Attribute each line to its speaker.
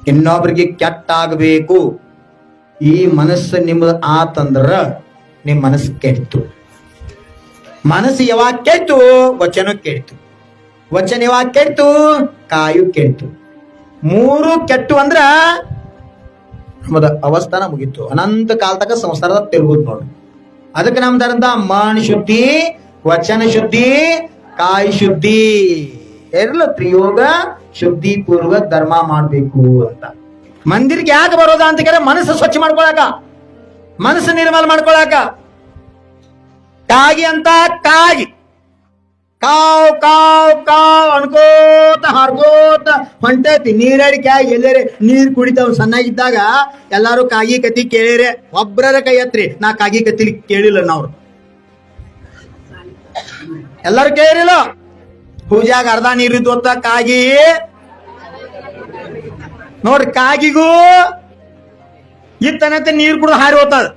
Speaker 1: ಇನ್ನೊಬ್ರಿಗೆ ಕೆಟ್ಟಾಗಬೇಕು ಈ ಮನಸ್ಸು ನಿಮ್ಮದು ಆತಂದ್ರ ನಿಮ್ ಮನಸ್ಸು ಕೆಡ್ತು. ಮನಸ್ಸು ಯಾವಾಗ ಕೆಡ್ತು ವಚನ ಕೆಡ್ತು, ವಚನ ಯಾವಾಗ ಕೆಡ್ತು ಕಾಯು ಕೆಡ್ತು. ಮೂರು ಕೆಟ್ಟು ಅಂದ್ರ ನಮ್ಮದ ಅವಸ್ಥಾನ ಮುಗಿತು. ಅನಂತ ಕಾಲ ತಕ ಸಂಸಾರದ ತಿರುಗುದು ನೋಡ್ರಿ. ಅದಕ್ಕೆ ನಮ್ದರಂತ ಮನ್ ಶುದ್ಧಿ, ವಚನ ಶುದ್ಧಿ, ಕಾಯಿ ಶುದ್ಧಿ ಎಲ್ಲ ತ್ರಿಯೋಗ ಶುದ್ಧಿ ಪೂರ್ವ ಧರ್ಮ ಮಾಡ್ಬೇಕು ಅಂತ. ಮಂದಿರಕ್ಕೆ ಯಾಕೆ ಬರೋದ ಅಂತ ಕೇಳಿದ್ರೆ ಮನಸ್ಸು ಸ್ವಚ್ಛ ಮಾಡ್ಕೊಳಕ, ಮನಸ್ಸು ನಿರ್ಮಲ ಮಾಡ್ಕೊಳಕ. ಕಾಗಿ ಅಂತ ಕಾಗಿ ಕಾವ್ ಕಾವ್ ಕಾವ್ ಅನ್ಕೋತ ಹಾರ್ಕೋತ ಹೊಂಟೈತಿ. ನೀರಡಿಕೆ ಎಲ್ಲರೇ ನೀರ್ ಕುಡಿತಾವ್. ಸಣ್ಣಾಗಿದ್ದಾಗ ಎಲ್ಲಾರು ಕಾಗಿ ಕತಿ ಕೇಳಿರೆ ಒಬ್ರರ ಕೈ ಎತ್ರಿ. ನಾ ಕಾಗಿ ಕತಿ ಕೇಳಿಲ್ಲ. ನಾವು ಎಲ್ಲಾರು ಕೇಳಿಲ್ಲ. ಪೂಜಾಗ ಅರ್ಧ ನೀರಿದ್ದು ಹೊತ್ತ ಕಾಗಿ ನೋಡ್ರಿ, ಕಾಗಿಗೂ ಇತ್ತನಂತೆ ನೀರ್ ಕುಡಿದು ಹಾರಿ ಹೋಗ್ತದ.